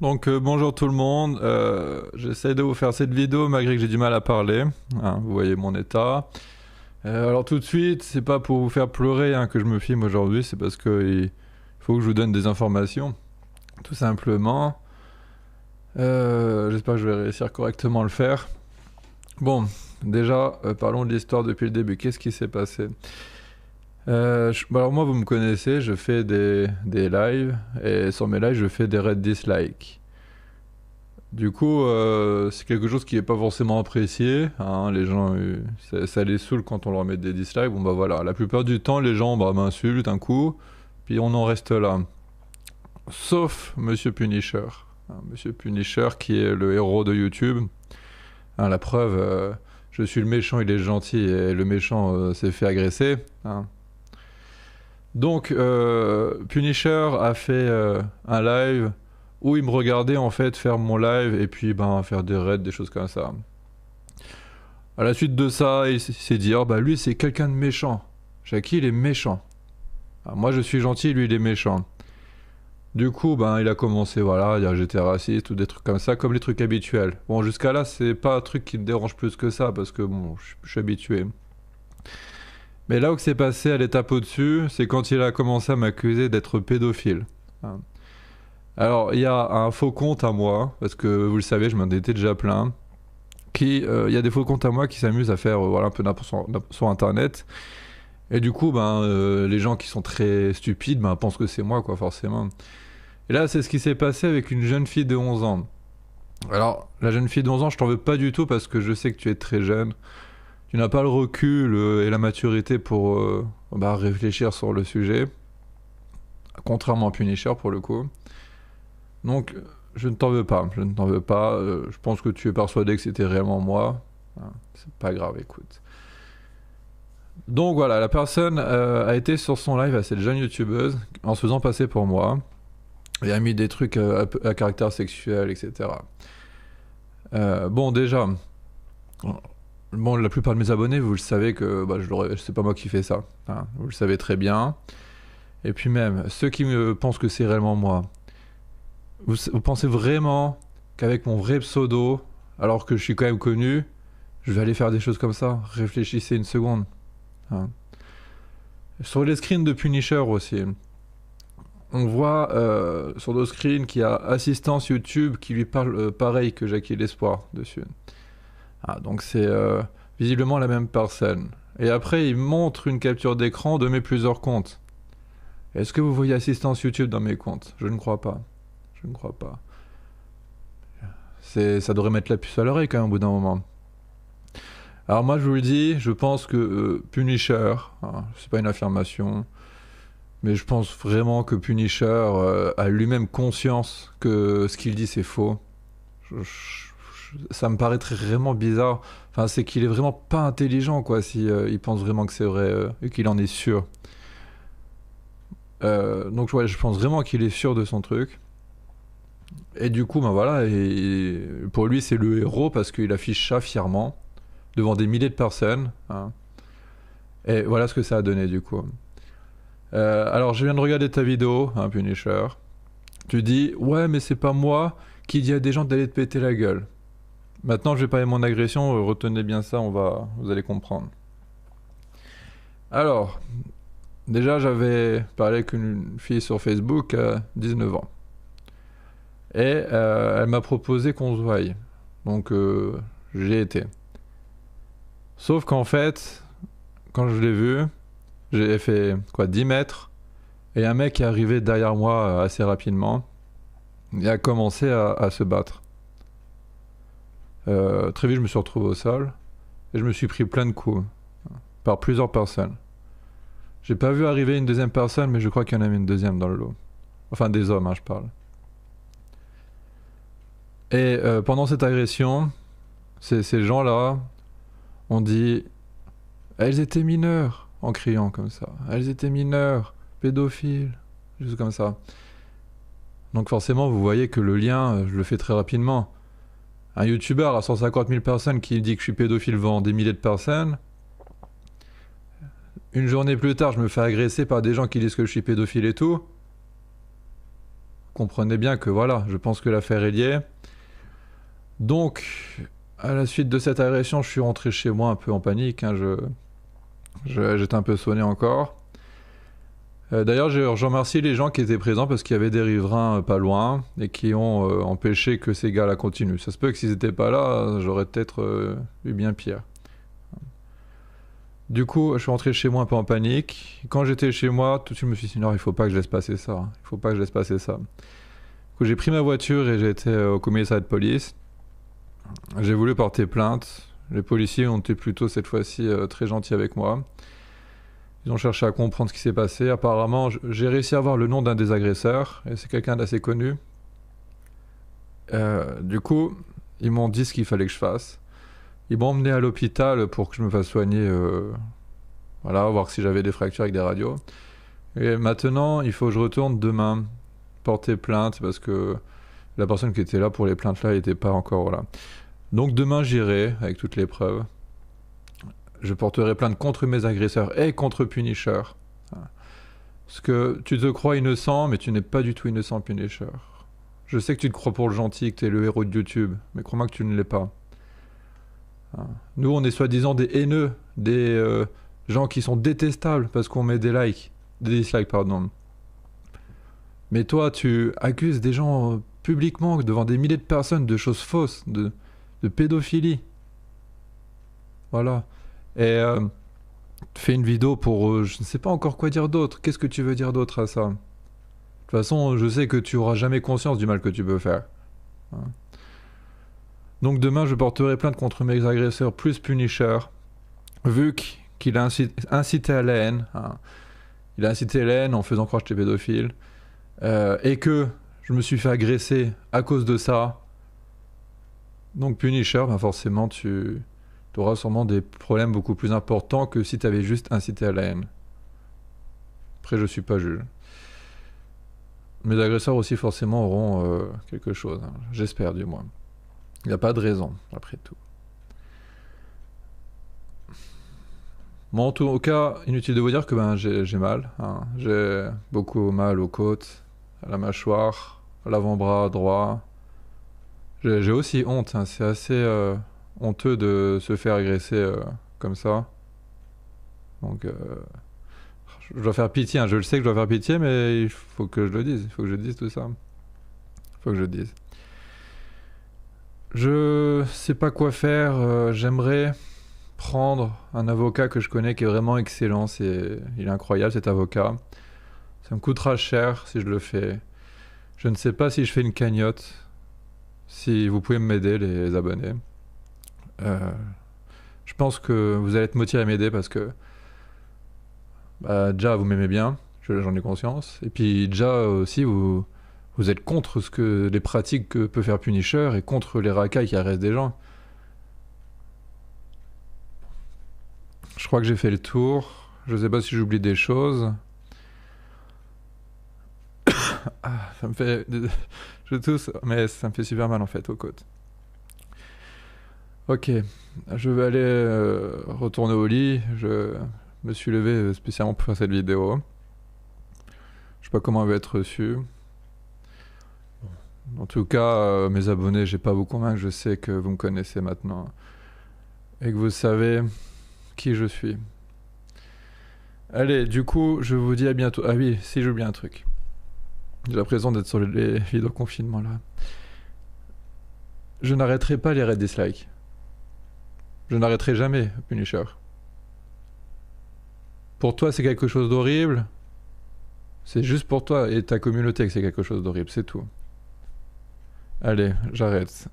Bonjour tout le monde. J'essaie de vous faire cette vidéo malgré que j'ai du mal à parler. Hein, vous voyez mon état. Alors tout de suite, c'est pas pour vous faire pleurer hein, que je me filme aujourd'hui, c'est parce que il faut que je vous donne des informations, tout simplement. J'espère que je vais réussir correctement à le faire. Bon, déjà, parlons de l'histoire depuis le début. Qu'est-ce qui s'est passé? Alors moi, vous me connaissez, je fais des lives, et sur mes lives, je fais des raids dislike. Du coup, c'est quelque chose qui n'est pas forcément apprécié. Hein, les gens, ça les saoule quand on leur met des dislikes. Bon bah voilà, la plupart du temps, les gens m'insultent un coup, puis on en reste là. Sauf Monsieur Punisher. Hein, Monsieur Punisher qui est le héros de YouTube. Hein, la preuve, je suis le méchant, il est gentil, et le méchant s'est fait agresser. Hein. Donc, Punisher a fait un live où il me regardait en fait faire mon live et puis faire des raids, des choses comme ça. À la suite de ça, il s'est dit oh, bah lui c'est quelqu'un de méchant. Jackie il est méchant. Ah, moi je suis gentil, lui il est méchant. Du coup, il a commencé voilà, à dire j'étais raciste ou des trucs comme ça, comme les trucs habituels. Bon, jusqu'à là, c'est pas un truc qui me dérange plus que ça parce que bon, je suis habitué. Mais là où c'est passé à l'étape au-dessus, c'est quand il a commencé à m'accuser d'être pédophile. Hein. Alors, il y a un faux compte à moi, parce que vous le savez, je m'en étais déjà plein. Il y a des faux comptes à moi qui s'amusent à faire voilà, un peu n'importe sur Internet. Et du coup, les gens qui sont très stupides pensent que c'est moi, quoi, forcément. Et là, c'est ce qui s'est passé avec une jeune fille de 11 ans. Alors, la jeune fille de 11 ans, je t'en veux pas du tout parce que je sais que tu es très jeune. Tu n'as pas le recul et la maturité pour réfléchir sur le sujet. Contrairement à Punisher, pour le coup. Donc, je ne t'en veux pas, je ne t'en veux pas. Je pense que tu es persuadé que c'était réellement moi. Hein, c'est pas grave, écoute. Donc voilà, la personne a été sur son live à cette jeune youtubeuse en se faisant passer pour moi et a mis des trucs à caractère sexuel, etc. Bon, déjà, bon, la plupart de mes abonnés, vous le savez que c'est pas moi qui fais ça. Hein, vous le savez très bien. Et puis même, ceux qui me pensent que c'est réellement moi, vous pensez vraiment qu'avec mon vrai pseudo, alors que je suis quand même connu, je vais aller faire des choses comme ça? Réfléchissez une seconde. Hein. Sur les screens de Punisher aussi, on voit sur nos screens qu'il y a assistance YouTube qui lui parle pareil que Jackie l'Espoir dessus. Ah, donc c'est visiblement la même personne. Et après, il montre une capture d'écran de mes plusieurs comptes. Est-ce que vous voyez assistance YouTube dans mes comptes? Je ne crois pas. Je ne crois pas. Ça devrait mettre la puce à l'oreille quand même au bout d'un moment. Alors moi je vous le dis, je pense que Punisher, hein, c'est pas une affirmation, mais je pense vraiment que Punisher a lui-même conscience que ce qu'il dit c'est faux. Ça me paraîtrait vraiment bizarre. Enfin, c'est qu'il est vraiment pas intelligent quoi si il pense vraiment que c'est vrai et qu'il en est sûr. Donc ouais, je pense vraiment qu'il est sûr de son truc. Et du coup, voilà, et pour lui c'est le héros parce qu'il affiche ça fièrement devant des milliers de personnes. Hein. Et voilà ce que ça a donné du coup. Alors je viens de regarder ta vidéo, hein, Punisher. Tu dis ouais mais c'est pas moi qui dis à des gens d'aller te péter la gueule. Maintenant je vais parler de mon agression, retenez bien ça, vous allez comprendre. Alors, déjà j'avais parlé avec une fille sur Facebook à 19 ans. Et elle m'a proposé qu'on se voie. Donc j'ai été. Sauf qu'en fait, quand je l'ai vu, j'ai fait quoi 10 mètres et un mec est arrivé derrière moi assez rapidement et a commencé à se battre. Très vite, je me suis retrouvé au sol et je me suis pris plein de coups par plusieurs personnes. J'ai pas vu arriver une deuxième personne, mais je crois qu'il y en avait une deuxième dans le lot. Enfin, des hommes, hein, je parle. Et pendant cette agression, ces gens-là ont dit elles étaient mineures en criant comme ça. Elles étaient mineures, pédophiles, juste comme ça. Donc forcément, vous voyez que le lien, je le fais très rapidement. Un youtubeur à 150 000 personnes qui dit que je suis pédophile devant des milliers de personnes. Une journée plus tard, je me fais agresser par des gens qui disent que je suis pédophile et tout. comprenez bien que voilà, je pense que l'affaire est liée. Donc, à la suite de cette agression, je suis rentré chez moi un peu en panique, hein, j'étais un peu sonné encore. D'ailleurs, je remercie les gens qui étaient présents parce qu'il y avait des riverains pas loin et qui ont empêché que ces gars-là continuent. Ça se peut que s'ils n'étaient pas là, j'aurais peut-être eu bien pire. Du coup, je suis rentré chez moi un peu en panique. Quand j'étais chez moi, tout de suite, je me suis dit non, il faut pas que je laisse passer ça. Il faut pas que je laisse passer ça. Du coup, j'ai pris ma voiture et j'ai été au commissariat de police. J'ai voulu porter plainte. Les policiers ont été plutôt cette fois-ci très gentils avec moi. Ils ont cherché à comprendre ce qui s'est passé. Apparemment, j'ai réussi à avoir le nom d'un des agresseurs, et c'est quelqu'un d'assez connu. Du coup, ils m'ont dit ce qu'il fallait que je fasse. Ils m'ont emmené à l'hôpital pour que je me fasse soigner, voilà, voir si j'avais des fractures avec des radios. Et maintenant, il faut que je retourne demain porter plainte parce que la personne qui était là pour les plaintes là n'était pas encore là. Donc demain, j'irai avec toutes les preuves. Je porterai plainte contre mes agresseurs et contre Punisher. Parce que tu te crois innocent, mais tu n'es pas du tout innocent, Punisher. Je sais que tu te crois pour le gentil, que tu es le héros de YouTube, mais crois-moi que tu ne l'es pas. Nous, on est soi-disant des haineux, des gens qui sont détestables parce qu'on met des likes, des dislikes, pardon. Mais toi, tu accuses des gens publiquement, devant des milliers de personnes, de choses fausses, de pédophilie. Voilà. Et fais une vidéo pour je ne sais pas encore quoi dire d'autre. Qu'est-ce que tu veux dire d'autre à ça? De toute façon, je sais que tu auras jamais conscience du mal que tu peux faire. Donc demain, je porterai plainte contre mes agresseurs plus Punisher, vu qu'il a incité à la haine. Il a incité à la haine en faisant croire que j'étais pédophile. Et que je me suis fait agresser à cause de ça. Donc Punisher, ben forcément, tu auras sûrement des problèmes beaucoup plus importants que si tu avais juste incité à la haine. Après, je suis pas juge. Mes agresseurs aussi forcément auront quelque chose, hein. J'espère du moins. Il n'y a pas de raison, après tout. Bon, en tout cas, inutile de vous dire que ben, j'ai mal, hein. J'ai beaucoup mal aux côtes, à la mâchoire, à l'avant-bras droit. J'ai aussi honte, hein. C'est assez honteux de se faire agresser comme ça. Donc, je dois faire pitié, hein. Je le sais que je dois faire pitié, mais il faut que je le dise. Il faut que je dise tout ça. Il faut que je le dise. Je sais pas quoi faire. J'aimerais prendre un avocat que je connais qui est vraiment excellent. Il est incroyable cet avocat. Ça me coûtera cher si je le fais. Je ne sais pas si je fais une cagnotte. Si vous pouvez m'aider, les abonnés. Je pense que vous allez être motivés à m'aider parce que bah, déjà vous m'aimez bien, j'en ai conscience. Et puis déjà aussi vous êtes contre les pratiques que peut faire Punisher et contre les racailles qui arrêtent des gens. Je crois que j'ai fait le tour. Je sais pas si j'oublie des choses. Ça me fait... Je tousse, mais ça me fait super mal en fait aux côtes. Ok, je vais aller retourner au lit. Je me suis levé spécialement pour faire cette vidéo. Je sais pas comment elle va être reçue. En tout cas, mes abonnés, j'ai pas vous convaincre. Je sais que vous me connaissez maintenant et que vous savez qui je suis. Allez, du coup, je vous dis à bientôt. Ah oui, si j'oublie un truc. J'ai l'impression d'être sur les vidéos confinement là. Je n'arrêterai pas les raids dislike. Je n'arrêterai jamais Punisher. Pour toi, c'est quelque chose d'horrible. C'est juste pour toi et ta communauté que c'est quelque chose d'horrible, c'est tout. Allez, j'arrête.